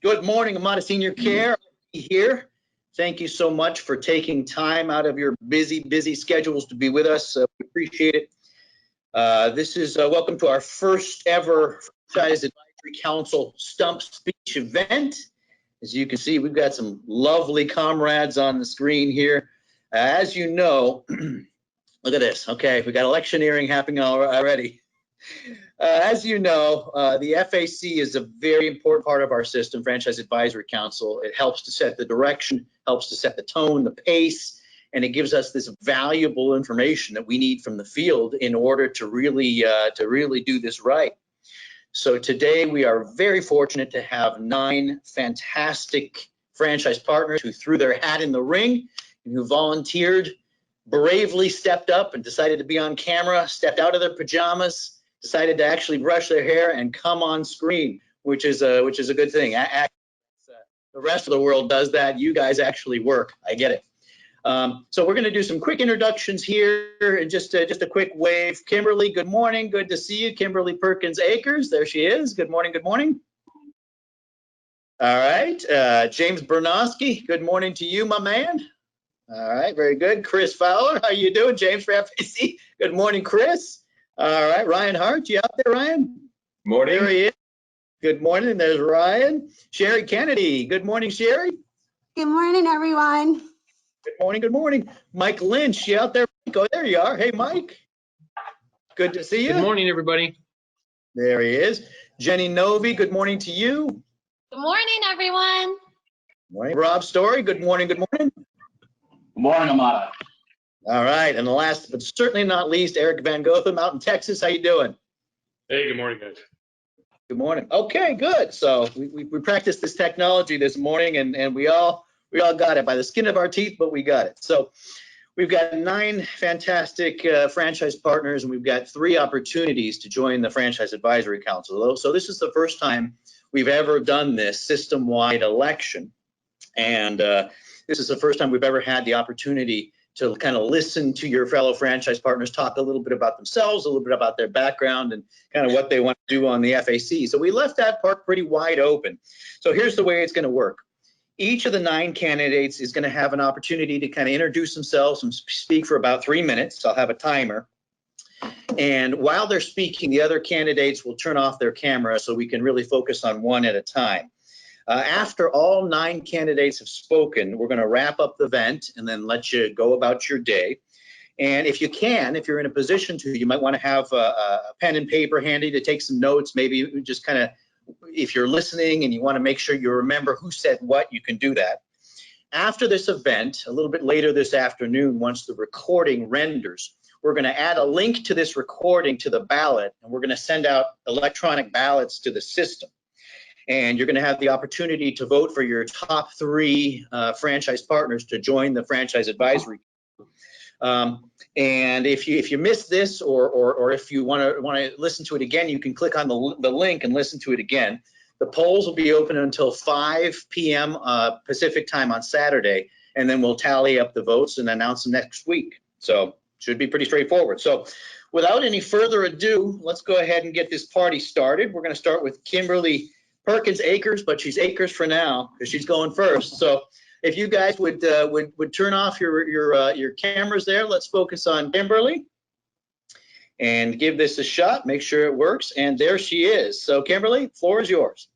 Good morning, Amada Senior Care here. Thank you so much for taking time out of your busy schedules to be with us. We appreciate it. This is welcome to our first ever Franchise Advisory Council Stump Speech event. As you can see, we've got some lovely comrades on the screen here. As you know, look at this. Okay, we got electioneering happening already. As you know, the FAC is a very important part of our system, Franchise Advisory Council. It helps to set the direction, helps to set the tone, the pace, and it gives us this valuable information that we need from the field in order to really do this right. So today we are very fortunate to have 9 fantastic franchise partners who threw their hat in the ring and who volunteered, bravely stepped up and decided to be on camera, stepped out of their pajamas, decided to actually brush their hair and come on screen, which is a good thing. The rest of the world does that. You guys actually work. I get it. So we're going to do some quick introductions here and just a quick wave. Kimberly, good morning. Good to see you. Kimberly Perkins Akers. There she is. Good morning. Good morning. All right. James Bernowski. Good morning to you, my man. All right. Very good. Chris Fowler. How you doing, James for FAC? Good morning, Chris. All right, Ryan Hart, you out there, Ryan? Morning. There he is. Good morning, there's Ryan. Sherry Kennedy, good morning, Sherry. Good morning, everyone. Good morning, good morning. Mike Lynch, you out there? Oh, there you are. Hey, Mike. Good to see you. Good morning, everybody. There he is. Jenny Novi, good morning to you. Good morning, everyone. Good morning. Rob Story, good morning, good morning. Good morning, Amada. All right, and the last but certainly not least, Eric Van Gotham out in Texas. How you doing? Hey, good morning, guys. Good morning. Okay, good. So we practiced this technology this morning, and we all got it by the skin of our teeth, but we got it. So we've got 9 fantastic franchise partners, and we've got 3 opportunities to join the Franchise Advisory Council. So this is the first time we've ever done this system-wide election, and this is the first time we've ever had the opportunity to kind of listen to your fellow franchise partners talk a little bit about themselves, a little bit about their background, and kind of what they want to do on the FAC. So we left that part pretty wide open. So here's the way it's going to work. Each of the 9 candidates is going to have an opportunity to kind of introduce themselves and speak for about 3 minutes. I'll have a timer. And while they're speaking, the other candidates will turn off their camera so we can really focus on one at a time. After all 9 candidates have spoken, we're going to wrap up the event and then let you go about your day. And if you can, if you're in a position to, you might want to have a pen and paper handy to take some notes. Maybe just kind of, if you're listening and you want to make sure you remember who said what, you can do that. After this event, a little bit later this afternoon, once the recording renders, we're going to add a link to this recording to the ballot, and we're going to send out electronic ballots to the system. And you're going to have the opportunity to vote for your top 3 franchise partners to join the Franchise Advisory. And if you missed this, or if you want to listen to it again, you can click on the link and listen to it again. The polls will be open until 5 p.m. Pacific time on Saturday, and then we'll tally up the votes and announce them next week. So should be pretty straightforward. So without any further ado, let's go ahead and get this party started. We're going to start with Kimberly Perkins Akers, but she's Akers for now because she's going first. So if you guys would turn off your cameras there, let's focus on Kimberly and give this a shot. Make sure it works. And there she is. So Kimberly, floor is yours.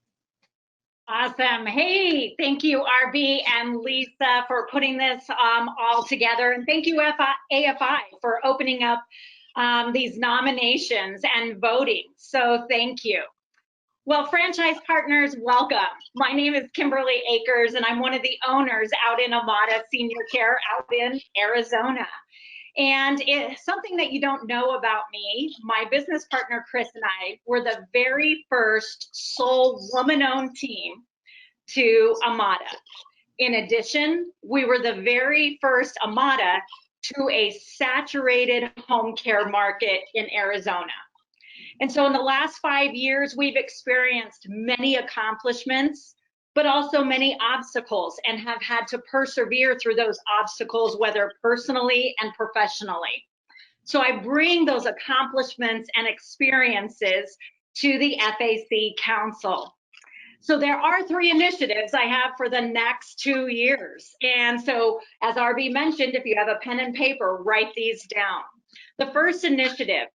Awesome. Hey, thank you, RB and Lisa, for putting this all together. And thank you, AFI, for opening up these nominations and voting. So thank you. Well, franchise partners, welcome. My name is Kimberly Akers, and I'm one of the owners out in Amada Senior Care out in Arizona. And it's something that you don't know about me. My business partner, Chris, and I were the very first sole woman-owned team to Amada. In addition, we were the very first Amada to a saturated home care market in Arizona. And so in the last 5 years, we've experienced many accomplishments, but also many obstacles, and have had to persevere through those obstacles, whether personally and professionally. So I bring those accomplishments and experiences to the FAC Council. So there are 3 initiatives I have for the next 2 years. And so, as RB mentioned, if you have a pen and paper, write these down. The first initiative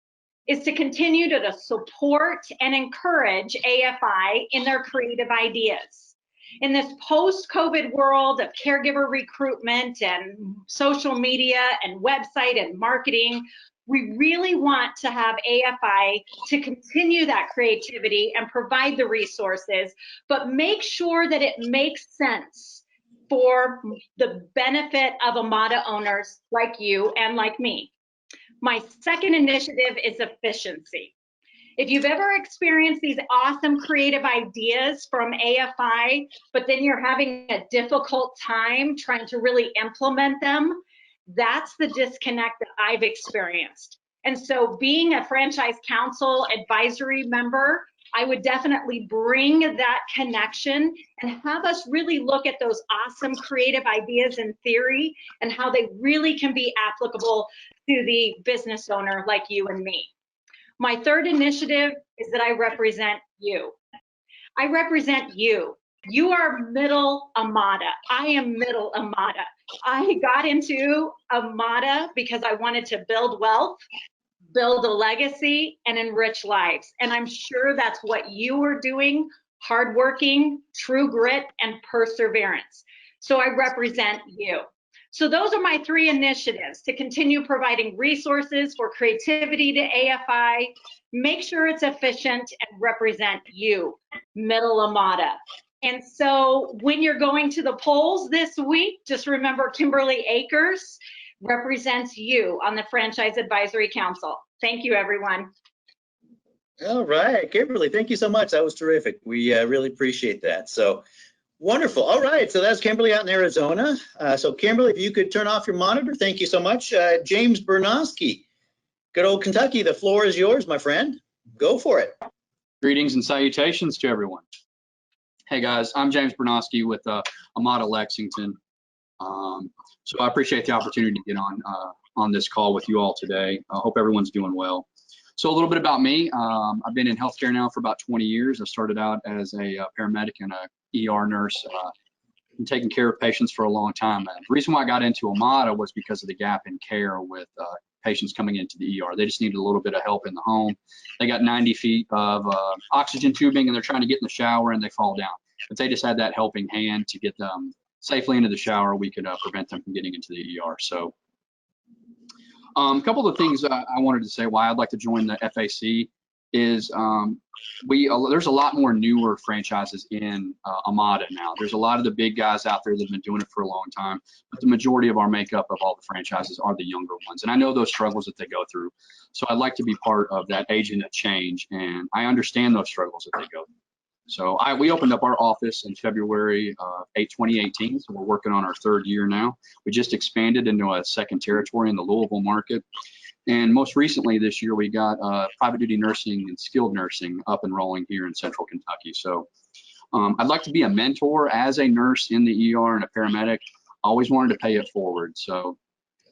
is to continue to support and encourage AFI in their creative ideas. In this post-COVID world of caregiver recruitment and social media and website and marketing, we really want to have AFI to continue that creativity and provide the resources, but make sure that it makes sense for the benefit of Amada owners like you and like me. My second initiative is efficiency. If you've ever experienced these awesome creative ideas from AFI, but then you're having a difficult time trying to really implement them, that's the disconnect that I've experienced. And so being a franchise council advisory member, I would definitely bring that connection and have us really look at those awesome creative ideas in theory and how they really can be applicable to the business owner like you and me. My third initiative is that I represent you. I represent you. You are middle Amada. I am middle Amada. I got into Amada because I wanted to build wealth, build a legacy, and enrich lives. And I'm sure that's what you are doing, hardworking, true grit, and perseverance. So I represent you. So those are my 3 initiatives: to continue providing resources for creativity to AFI, make sure it's efficient, and represent you, middle Amada. And so when you're going to the polls this week, just remember Kimberly Akers represents you on the Franchise Advisory Council. Thank you, everyone. All right, Kimberly, thank you so much. That was terrific. We really appreciate that. So wonderful. All right, so that's Kimberly out in Arizona. So Kimberly, if you could turn off your monitor, thank you so much. James Bernoski, good old Kentucky, the floor is yours, my friend. Go for it. Greetings and salutations to everyone. Hey guys, I'm James Bernoski with Amada Lexington. So I appreciate the opportunity to get on this call with you all today. I hope everyone's doing well. So a little bit about me. I've been in healthcare now for about 20 years. I started out as a paramedic and a ER nurse. Been taking care of patients for a long time. And the reason why I got into Amada was because of the gap in care with patients coming into the ER. They just needed a little bit of help in the home. They got 90 feet of oxygen tubing and they're trying to get in the shower and they fall down. If they just had that helping hand to get them safely into the shower, we could prevent them from getting into the ER. So a couple of the things I wanted to say why I'd like to join the FAC is there's a lot more newer franchises in Amada now. There's a lot of the big guys out there that have been doing it for a long time, but the majority of our makeup of all the franchises are the younger ones. And I know those struggles that they go through. So I'd like to be part of that agent of change, and I understand those struggles that they go through. So we opened up our office in February 2018, so we're working on our 3rd year now. We just expanded into a 2nd territory in the Louisville market. And most recently this year, we got private duty nursing and skilled nursing up and rolling here in Central Kentucky. So I'd like to be a mentor as a nurse in the ER and a paramedic. I always wanted to pay it forward. So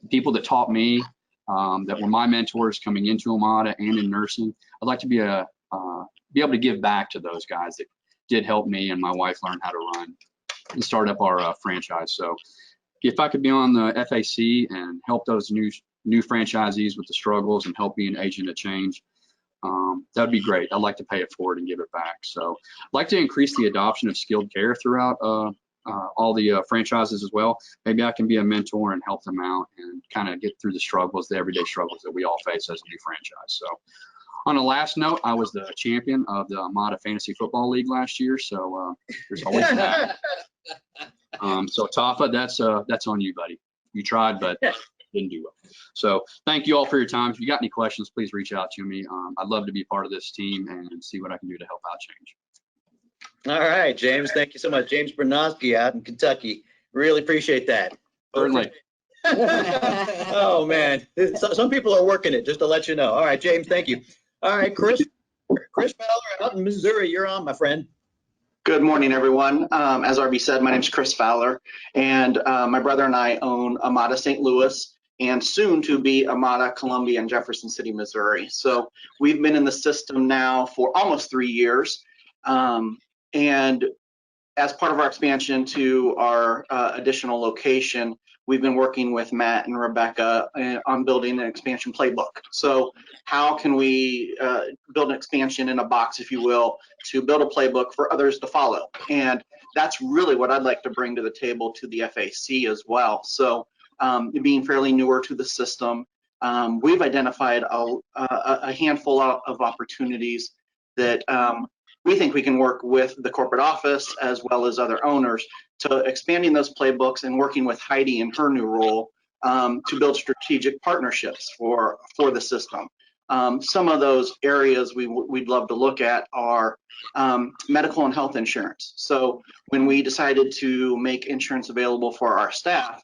people that taught me, that were my mentors coming into Amada and in nursing, I'd like to be able to give back to those guys that did help me and my wife learn how to run and start up our franchise. So if I could be on the FAC and help those new franchisees with the struggles and help be an agent of change, that'd be great. I'd like to pay it forward and give it back. So I'd like to increase the adoption of skilled care throughout all the franchises as well. Maybe I can be a mentor and help them out and kind of get through the struggles, the everyday struggles that we all face as a new franchise. So on a last note, I was the champion of the Amada Fantasy Football League last year, so there's always that. So Tafa, that's on you, buddy. You tried, but didn't do well. So thank you all for your time. If you got any questions, please reach out to me. I'd love to be part of this team and see what I can do to help out change. All right, James, thank you so much. James Bernoski out in Kentucky. Really appreciate that. Certainly. Oh, man. Some people are working it, just to let you know. All right, James, thank you. All right, Chris Fowler out in Missouri, you're on, my friend. Good morning, everyone. As RB said, my name is Chris Fowler, and my brother and I own Amada St. Louis and soon to be Amada Columbia in Jefferson City, Missouri. So we've been in the system now for almost 3 years. And as part of our expansion to our additional location, we've been working with Matt and Rebecca on building an expansion playbook. So how can we build an expansion in a box, if you will, to build a playbook for others to follow? And that's really what I'd like to bring to the table to the FAC as well. So being fairly newer to the system, we've identified a handful of opportunities that we think we can work with the corporate office as well as other owners to expanding those playbooks and working with Heidi in her new role to build strategic partnerships for the system. Some of those areas we'd love to look at are medical and health insurance. So when we decided to make insurance available for our staff,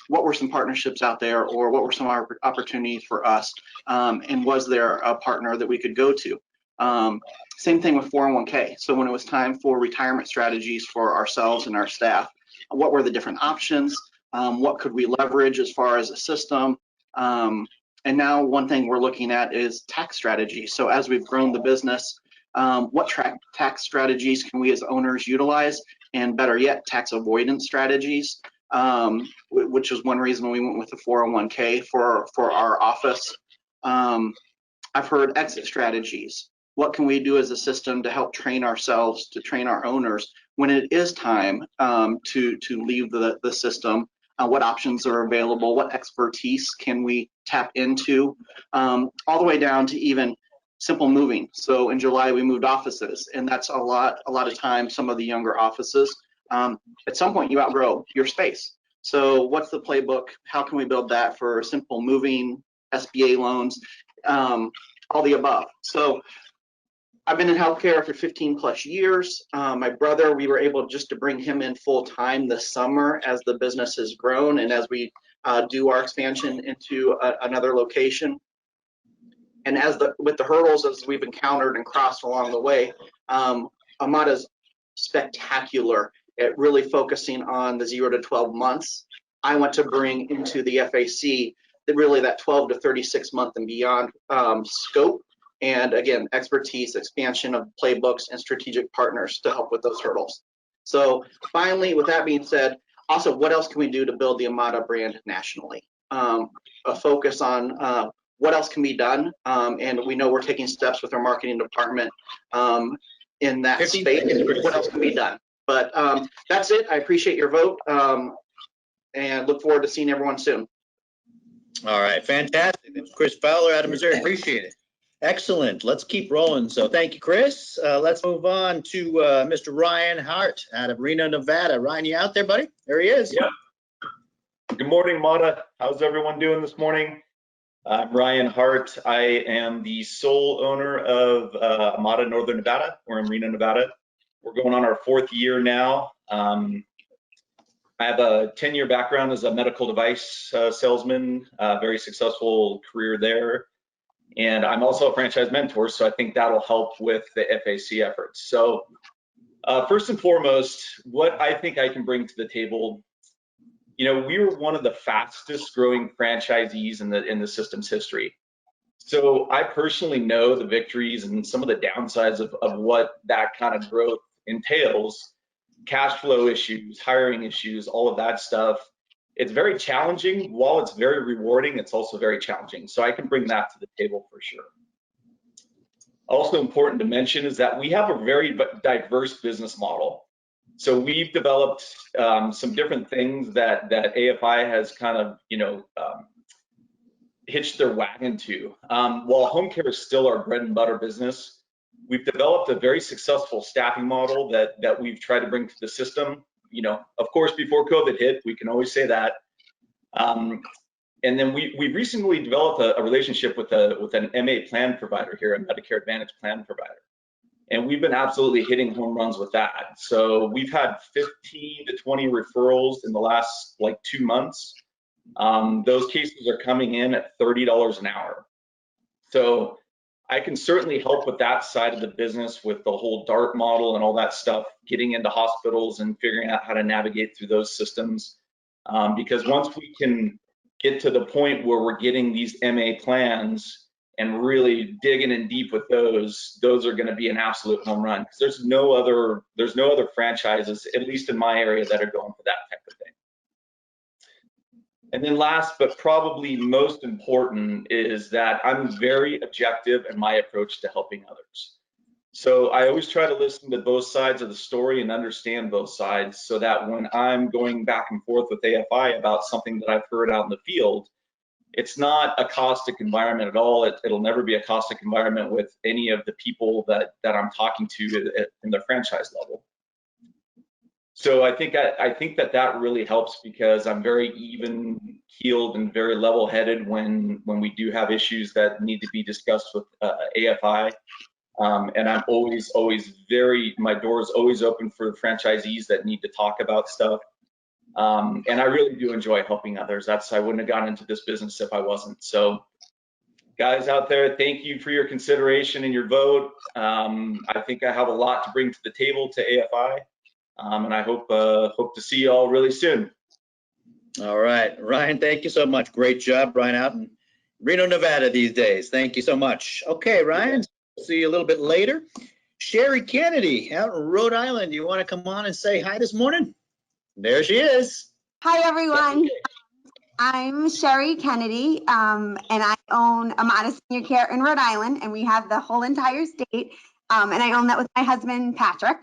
what were some partnerships out there, or what were some opportunities for us, and was there a partner that we could go to? Same thing with 401k. So when it was time for retirement strategies for ourselves and our staff, what were the different options? What could we leverage as far as a system? And now one thing we're looking at is tax strategy. So as we've grown the business, what tax strategies can we as owners utilize? And better yet, tax avoidance strategies, which is one reason we went with the 401k for our office. I've heard exit strategies. What can we do as a system to help train ourselves, to train our owners when it is time to leave the system? What options are available? What expertise can we tap into? All the way down to even simple moving. So in July we moved offices, and that's a lot of times some of the younger offices. At some point you outgrow your space. So what's the playbook? How can we build that for simple moving, SBA loans, all the above? So I've been in healthcare for 15 plus years. My brother, we were able just to bring him in full time this summer as the business has grown and as we do our expansion into another location. And with the hurdles as we've encountered and crossed along the way, Amada's spectacular at really focusing on the 0 to 12 months. I want to bring into the FAC that 12 to 36 month and beyond scope. And again, expertise, expansion of playbooks, and strategic partners to help with those hurdles. So finally, with that being said, also what else can we do to build the Amada brand nationally? A focus on what else can be done, and we know we're taking steps with our marketing department in that space. What else can be done? But that's it. I appreciate your vote and look forward to seeing everyone soon. All right, fantastic. That's Chris Fowler out of Missouri. Appreciate it. Excellent. Let's keep rolling. So thank you, Chris. Let's move on to Mr. Ryan Hart out of Reno, Nevada. Ryan, you out there, buddy? There he is. Yeah. Good morning, Amada. How's everyone doing this morning? I'm Ryan Hart. I am the sole owner of Amada Northern Nevada. We're in Reno, Nevada. We're going on our 4th year now. I have a 10-year background as a medical device salesman, very successful career there. And I'm also a franchise mentor, so I think that'll help with the FAC efforts. So first and foremost, what I think I can bring to the table, we were one of the fastest growing franchisees in the system's history. So I personally know the victories and some of the downsides of what that kind of growth entails, cash flow issues, hiring issues, all of that stuff. It's very challenging. While it's very rewarding, it's also very challenging. So I can bring that to the table for sure. Also important to mention is that we have a very diverse business model. So we've developed some different things that AFI has kind of, hitched their wagon to. While home care is still our bread and butter business, we've developed a very successful staffing model that we've tried to bring to the system. Of course, before COVID hit, we can always say that. And then we recently developed a relationship with an MA plan provider here, a Medicare Advantage plan provider. And we've been absolutely hitting home runs with that. So we've had 15 to 20 referrals in the last 2 months. Those cases are coming in at $30 an hour. So I can certainly help with that side of the business with the whole DART model and all that stuff, getting into hospitals and figuring out how to navigate through those systems. Because once we can get to the point where we're getting these MA plans and really digging in deep with those are going to be an absolute home run, because there's no other franchises, at least in my area, that are going for that type of thing. And then last but probably most important is that I'm very objective in my approach to helping others. So I always try to listen to both sides of the story and understand both sides, so that when I'm going back and forth with AFI about something that I've heard out in the field, it's not a caustic environment at all. It'll never be a caustic environment with any of the people that I'm talking to in the franchise level. So I think that really helps, because I'm very even keeled and very level headed when we do have issues that need to be discussed with AFI. And I'm always my door is always open for franchisees that need to talk about stuff. And I really do enjoy helping others. I wouldn't have gotten into this business if I wasn't. So guys out there, thank you for your consideration and your vote. I think I have a lot to bring to the table to AFI. And I hope to see you all really soon. All right, Ryan, thank you so much. Great job, Ryan, out in Reno, Nevada these days. Thank you so much. Okay, Ryan, see you a little bit later. Sherry Kennedy out in Rhode Island. You want to come on and say hi this morning? There she is. Hi, everyone. I'm Sherry Kennedy, and I own Amada Senior Care in Rhode Island, and we have the whole entire state, and I own that with my husband, Patrick.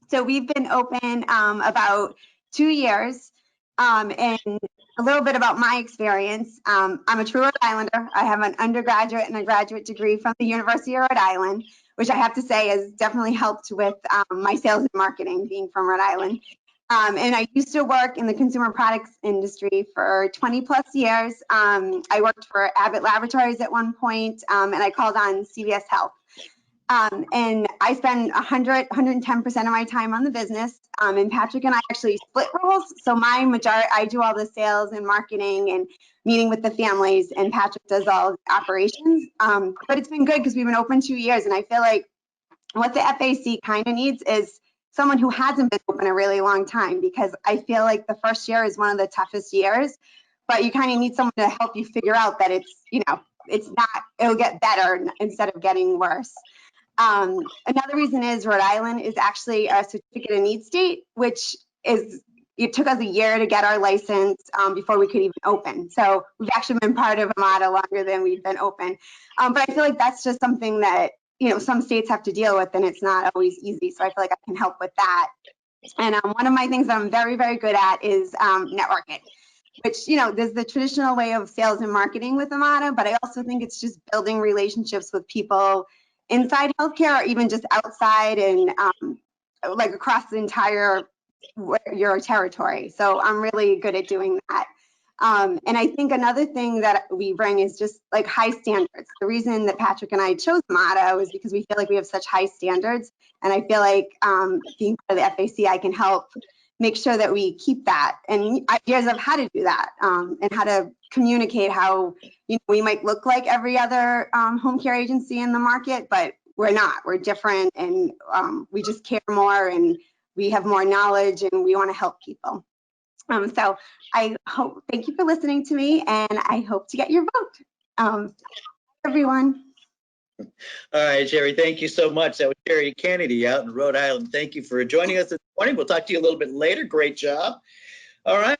So we've been open about 2 years, and a little bit about my experience. I'm a true Rhode Islander. I have an undergraduate and a graduate degree from the University of Rhode Island, which I have to say has definitely helped with my sales and marketing, being from Rhode Island. And I used to work in the consumer products industry for 20 plus years. I worked for Abbott Laboratories at one point, and I called on CVS Health. And I spend 110% of my time on the business. And Patrick and I actually split roles. So I do all the sales and marketing and meeting with the families, and Patrick does all the operations. But it's been good because we've been open 2 years, and I feel like what the FAC kind of needs is someone who hasn't been open a really long time, because I feel like the first year is one of the toughest years, but you kind of need someone to help you figure out that it'll get better instead of getting worse. Another reason is Rhode Island is actually a certificate of need state, which it took us a year to get our license before we could even open. So we've actually been part of Amada longer than we've been open. But I feel like that's just something that some states have to deal with, and it's not always easy. So I feel like I can help with that. And one of my things that I'm very, very good at is networking, which, there's the traditional way of sales and marketing with Amada, but I also think it's just building relationships with people inside healthcare, or even just outside and like across the entire your territory. So I'm really good at doing that. And I think another thing that we bring is just like high standards. The reason that Patrick and I chose Amada was because we feel like we have such high standards. And I feel like being part of the FAC, I can help make sure that we keep that, and ideas of how to do that, and how to communicate how we might look like every other home care agency in the market, but we're not. We're different, and we just care more, and we have more knowledge, and we want to help people. So thank you for listening to me, and I hope to get your vote. Everyone. All right, Sherry, thank you so much. That was Sherry Kennedy out in Rhode Island. Thank you for joining us this morning. We'll talk to you a little bit later. Great job. All right,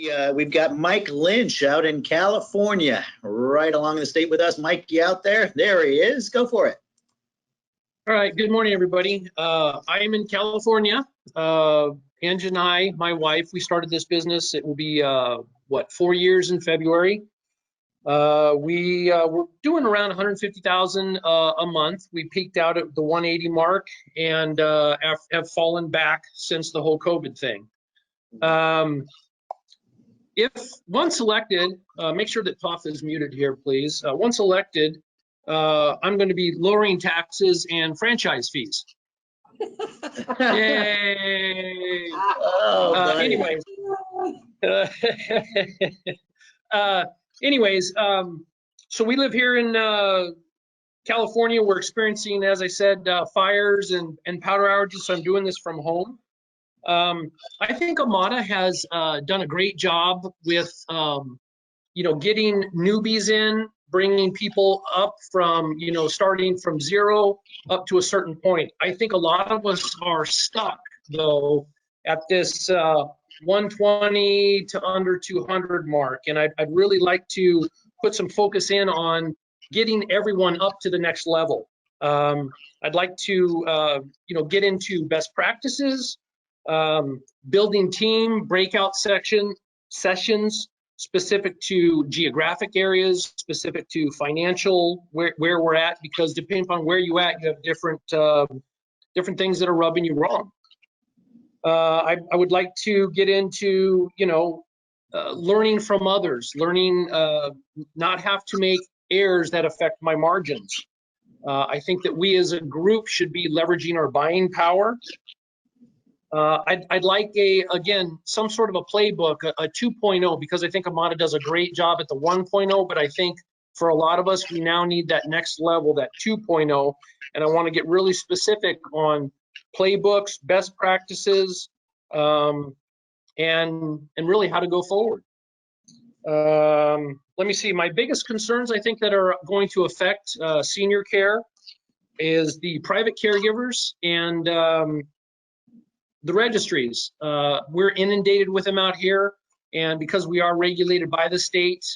next we've got Mike Lynch out in California, right along the state with us. Mike, you out there? There he is. Go for it. All right, good morning, everybody. I am in California. Ange and I, my wife, we started this business. It will be, 4 years in February. We were doing around 150,000 a month. We peaked out at the 180 mark and have fallen back since the whole COVID thing. If once elected, make sure that Toff is muted here, please. Once elected, I'm going to be lowering taxes and franchise fees. Yay! Anyways, so we live here in California. We're experiencing, as I said, fires and powder outages, so I'm doing this from home. I think Amada has done a great job with, getting newbies in bringing people up from, starting from zero up to a certain point. I think a lot of us are stuck, though, at this 120 to under 200 mark. And I'd really like to put some focus in on getting everyone up to the next level. I'd like to, get into best practices, building team breakout sessions specific to geographic areas, specific to financial, where we're at, because depending upon where you at, you have different things that are rubbing you wrong. I would like to get into, learning from others, learning not have to make errors that affect my margins. I think that we as a group should be leveraging our buying power. I'd like some sort of a playbook, a 2.0, because I think Amada does a great job at the 1.0, but I think for a lot of us, we now need that next level, that 2.0, and I want to get really specific on playbooks, best practices, and really how to go forward. Let me see, my biggest concerns I think that are going to affect senior care is the private caregivers and the registries. We're inundated with them out here, and because we are regulated by the state,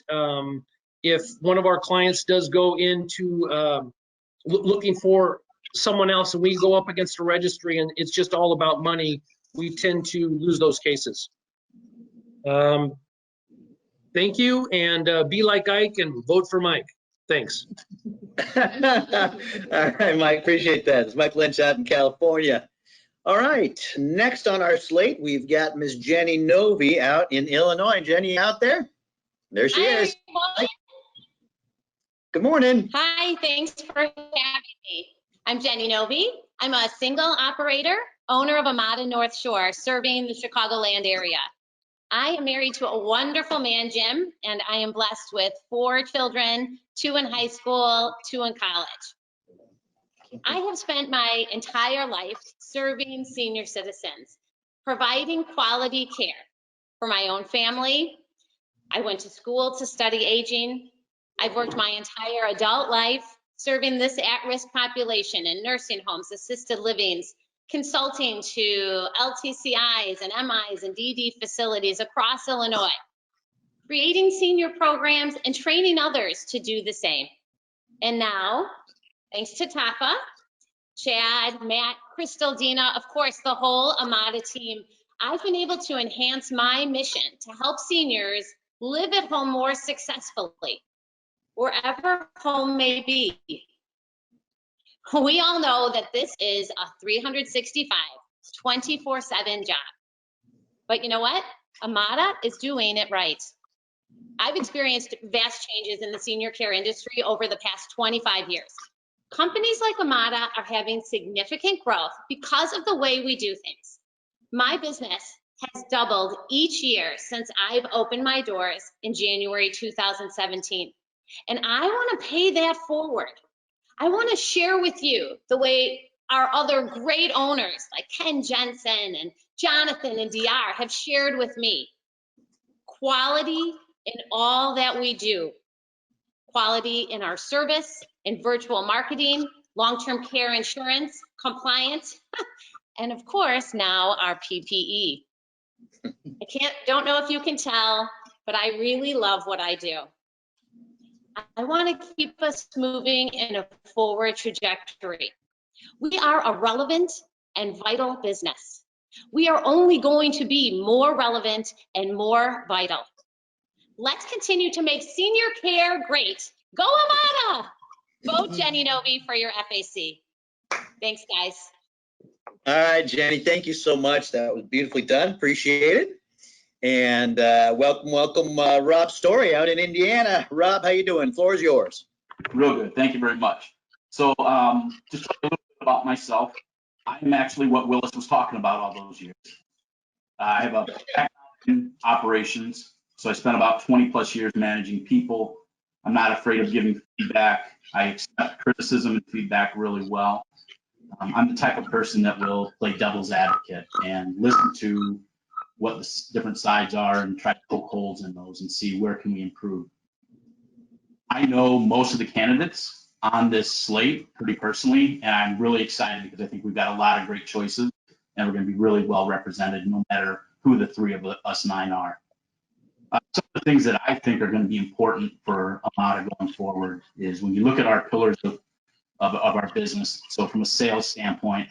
if one of our clients does go into looking for someone else and we go up against a registry and it's just all about money, we tend to lose those cases. Thank you, and be like Ike and vote for Mike. Thanks. All right, Mike, appreciate that. It's Mike Lynch out in California. All right, next on our slate, we've got Ms. Jenny Novi out in Illinois. Jenny, out there? There she is. Everyone. Good morning. Hi, thanks for having me. I'm Jenny Novi. I'm a single operator, owner of Amada North Shore, serving the Chicagoland area. I am married to a wonderful man, Jim, and I am blessed with 4 children, 2 in high school, 2 in college. I have spent my entire life serving senior citizens, providing quality care for my own family. I went to school to study aging. I've worked my entire adult life serving this at-risk population in nursing homes, assisted livings, consulting to LTCIs and MIs and DD facilities across Illinois, creating senior programs and training others to do the same. And now, thanks to Tafa, Chad, Matt, Crystal, Dina, of course, the whole Amada team, I've been able to enhance my mission to help seniors live at home more successfully, wherever home may be. We all know that this is a 365, 24/7 job. But you know what? Amada is doing it right. I've experienced vast changes in the senior care industry over the past 25 years. Companies like Amada are having significant growth because of the way we do things. My business has doubled each year since I've opened my doors in January 2017. And I want to pay that forward. I want to share with you the way our other great owners like Ken Jensen and Jonathan and DR have shared with me. Quality in all that we do. Quality in our service, in virtual marketing, long-term care insurance, compliance, and of course now our PPE. Don't know if you can tell, but I really love what I do. I want to keep us moving in a forward trajectory. We are a relevant and vital business. We are only going to be more relevant and more vital. Let's continue to make senior care great. Go Amada! Vote Jenny Novi for your FAC. Thanks, guys. All right, Jenny, thank you so much. That was beautifully done. Appreciate it. And welcome, Rob Story out in Indiana. Rob, how you doing? Floor is yours. Real good. Thank you very much. So just a little bit about myself. I'm actually what Willis was talking about all those years. I have a background in operations, so I spent about 20 plus years managing people. I'm not afraid of giving feedback. I accept criticism and feedback really well. I'm the type of person that will play devil's advocate and listen to what the different sides are and try to poke holes in those and see where can we improve. I know most of the candidates on this slate pretty personally, and I'm really excited because I think we've got a lot of great choices and we're going to be really well represented no matter who the three of us 9 are. Some of the things that I think are going to be important for Amada going forward is when you look at our pillars of our business. So from a sales standpoint,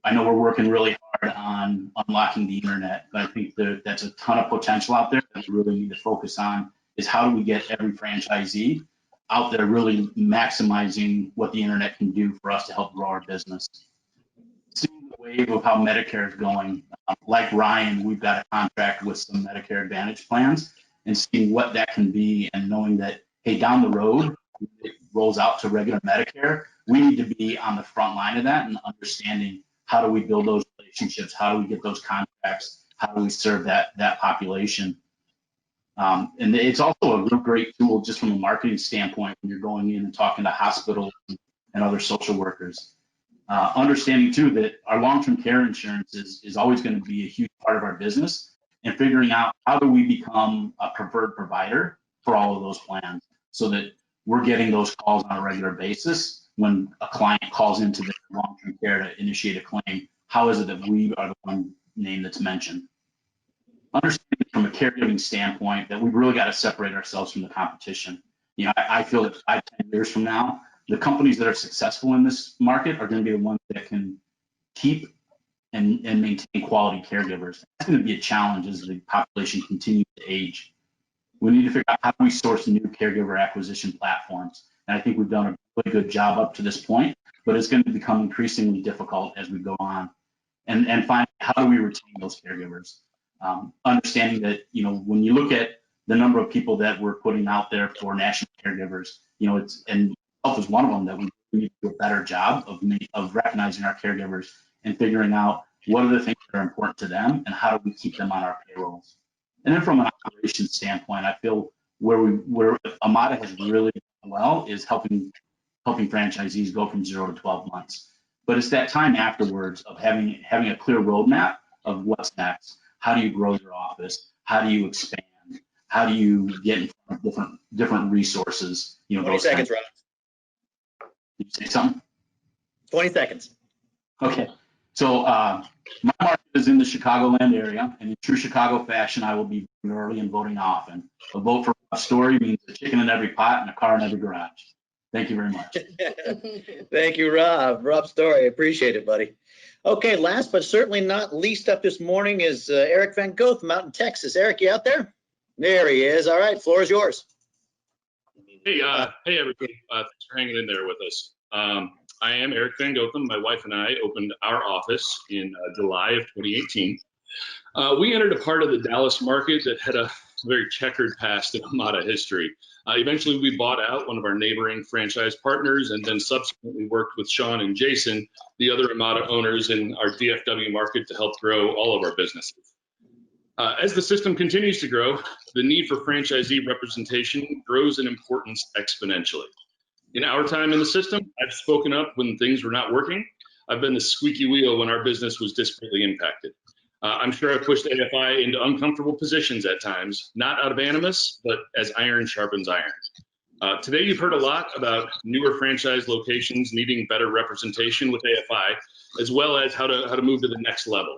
I know we're working really hard on unlocking the internet, but I think that's a ton of potential out there that we really need to focus on is how do we get every franchisee out there really maximizing what the internet can do for us to help grow our business. Seeing the wave of how Medicare is going, like Ryan, we've got a contract with some Medicare Advantage plans and seeing what that can be and knowing that, hey, down the road, it rolls out to regular Medicare, we need to be on the front line of that and understanding how do we build those relationships, how do we get those contracts, how do we serve that population. And it's also a great tool just from a marketing standpoint when you're going in and talking to hospitals and other social workers. Understanding too that our long-term care insurance is always going to be a huge part of our business, and figuring out how do we become a preferred provider for all of those plans so that we're getting those calls on a regular basis when a client calls into the long-term care to initiate a claim. How is it that we are the one name that's mentioned? Understanding from a caregiving standpoint that we've really got to separate ourselves from the competition. You know, I feel that 5-10 years from now, the companies that are successful in this market are going to be the ones that can keep and maintain quality caregivers. That's going to be a challenge as the population continues to age. We need to figure out how do we source new caregiver acquisition platforms. And I think we've done a really good job up to this point, but it's going to become increasingly difficult as we go on. And finally, how do we retain those caregivers? Understanding that, you know, when you look at the number of people that we're putting out there for national caregivers, you know, and health is one of them that we need to do a better job of recognizing our caregivers and figuring out what are the things that are important to them and how do we keep them on our payrolls. And then from an operations standpoint, I feel where Amada has really done well is helping franchisees go from 0 to 12 months. But it's that time afterwards of having a clear roadmap of what's next. How do you grow your office? How do you expand? How do you get in front of different resources? You know, 20 seconds, Rob. Did you say something? 20 seconds. Okay. So my market is in the Chicagoland area, and in true Chicago fashion, I will be voting early and voting often. A vote for Rob Story means a chicken in every pot and a car in every garage. Thank you very much. Thank you, Rob. Rob Story, appreciate it, buddy. Okay, last but certainly not least up this morning is Eric Van Gotham out in Texas. Eric, you out there? There he is. All right, floor is yours. Hey, hey everybody. Thanks for hanging in there with us. I am Eric Van Gotham. My wife and I opened our office in July of 2018. We entered a part of the Dallas market that had a very checkered past in Amada history. Eventually, we bought out one of our neighboring franchise partners and then subsequently worked with Sean and Jason, the other Amada owners in our DFW market, to help grow all of our businesses. As the system continues to grow, the need for franchisee representation grows in importance exponentially. In our time in the system, I've spoken up when things were not working. I've been the squeaky wheel when our business was disparately impacted. I'm sure I've pushed AFI into uncomfortable positions at times, not out of animus, but as iron sharpens iron. Today, you've heard a lot about newer franchise locations needing better representation with AFI, as well as how to move to the next level.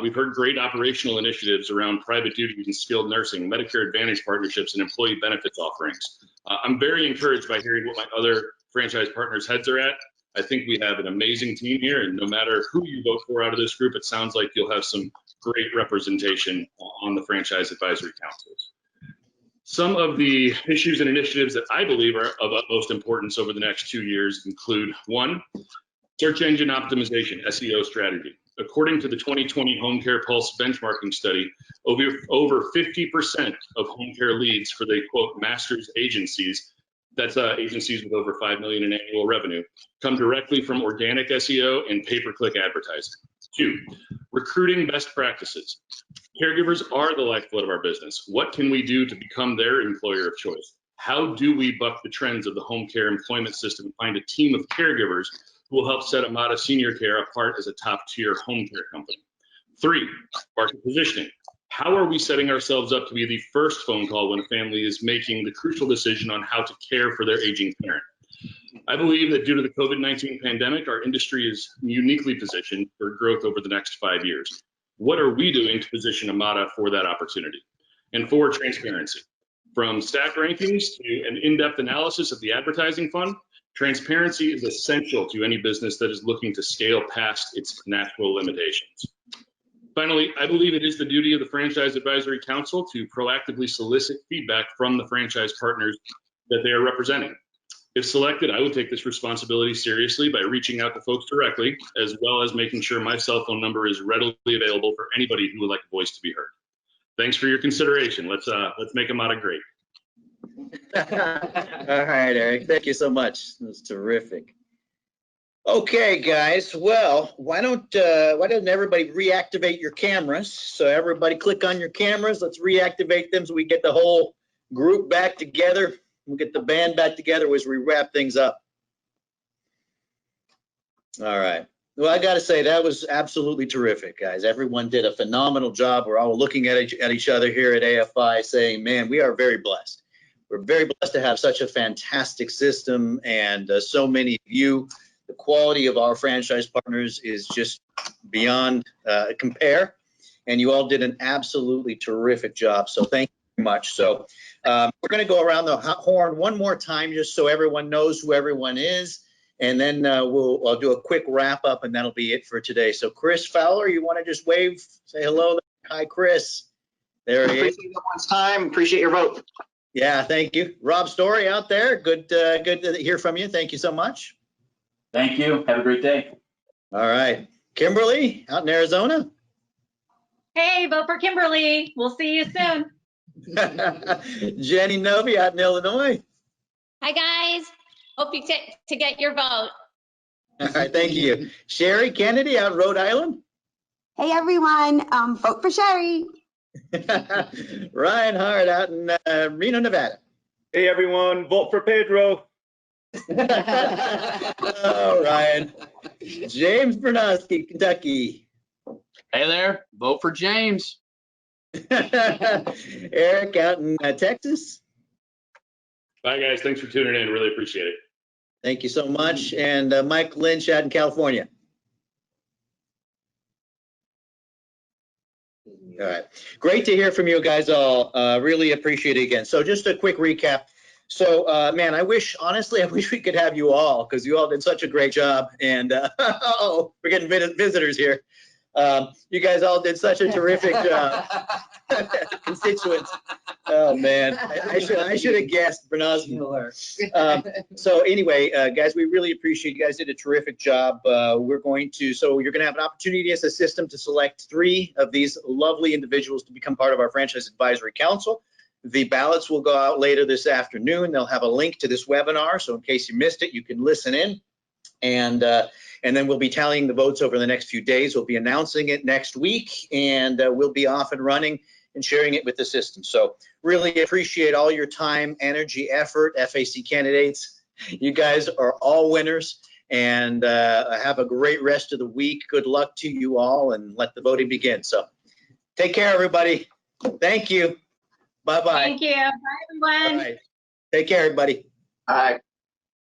We've heard great operational initiatives around private duties and skilled nursing, Medicare Advantage partnerships, and employee benefits offerings. I'm very encouraged by hearing what my other franchise partners' heads are at. I think we have an amazing team here, and no matter who you vote for out of this group, it sounds like you'll have some great representation on the franchise advisory councils. Some of the issues and initiatives that I believe are of utmost importance over the next 2 years include: 1, search engine optimization, SEO strategy. According to the 2020 Home Care Pulse benchmarking study, over 50% of home care leads for the, quote, masters agencies, that's agencies with over 5 million in annual revenue, come directly from organic SEO and pay-per-click advertising. 2, recruiting best practices. Caregivers are the lifeblood of our business. What can we do to become their employer of choice? How do we buck the trends of the home care employment system and find a team of caregivers who will help set Amada Senior Care apart as a top-tier home care company? 3, market positioning. How are we setting ourselves up to be the first phone call when a family is making the crucial decision on how to care for their aging parent? I believe that due to the COVID-19 pandemic, our industry is uniquely positioned for growth over the next 5 years. What are we doing to position Amada for that opportunity? And for transparency, from staff rankings to an in-depth analysis of the advertising fund, transparency is essential to any business that is looking to scale past its natural limitations. Finally, I believe it is the duty of the Franchise Advisory Council to proactively solicit feedback from the franchise partners that they are representing. If selected, I will take this responsibility seriously by reaching out to folks directly, as well as making sure my cell phone number is readily available for anybody who would like a voice to be heard. Thanks for your consideration. Let's make Amada great. All right, Eric, thank you so much. That was terrific. Okay, guys, well, why doesn't everybody reactivate your cameras? So everybody click on your cameras. Let's reactivate them so we get the whole group back together. We'll get the band back together as we wrap things up. All right. Well, I got to say, that was absolutely terrific, guys. Everyone did a phenomenal job. We're all looking at each other here at AFI saying, man, we are very blessed. We're very blessed to have such a fantastic system and so many of you. The quality of our franchise partners is just beyond compare. And you all did an absolutely terrific job. So thank you very much. So we're going to go around the horn one more time just so everyone knows who everyone is. And then I'll do a quick wrap up and that'll be it for today. So Chris Fowler, you want to just wave, say hello? Hi, Chris. There he is. Appreciate everyone's time. Appreciate your vote. Yeah, thank you. Rob Story out there. Good to hear from you. Thank you so much. Thank you. Have a great day. All right. Kimberly out in Arizona. Hey, vote for Kimberly. We'll see you soon. Jenny Novi out in Illinois. Hi, guys. Hope you to get your vote. All right, thank you. Sherry Kennedy out in Rhode Island. Hey, everyone, vote for Sherry. Ryan Hart out in Reno, Nevada. Hey, everyone, vote for Pedro. Oh, Ryan. James Bernowski, Kentucky. Hey there, vote for James. Eric out in Texas. Bye, guys. Thanks for tuning in. Really appreciate it. Thank you so much. And Mike Lynch out in California. All right. Great to hear from you guys all. Really appreciate it again. So just a quick recap. So, man, honestly, I wish we could have you all because you all did such a great job. And, we're getting visitors here. You guys all did such a terrific job. Constituents. Oh, man. I should have guessed, Bernowski. So anyway, guys, we really appreciate you guys did a terrific job. So you're going to have an opportunity as a system to select 3 of these lovely individuals to become part of our Franchise Advisory Council. The ballots will go out later this afternoon. They'll have a link to this webinar. So in case you missed it, you can listen in. And then we'll be tallying the votes over the next few days. We'll be announcing it next week, and we'll be off and running and sharing it with the system. So really appreciate all your time, energy, effort, FAC candidates. You guys are all winners, and have a great rest of the week. Good luck to you all, and let the voting begin. So take care, everybody. Thank you. Bye-bye. Thank you. Bye, everyone. All right. Take care, everybody. All right.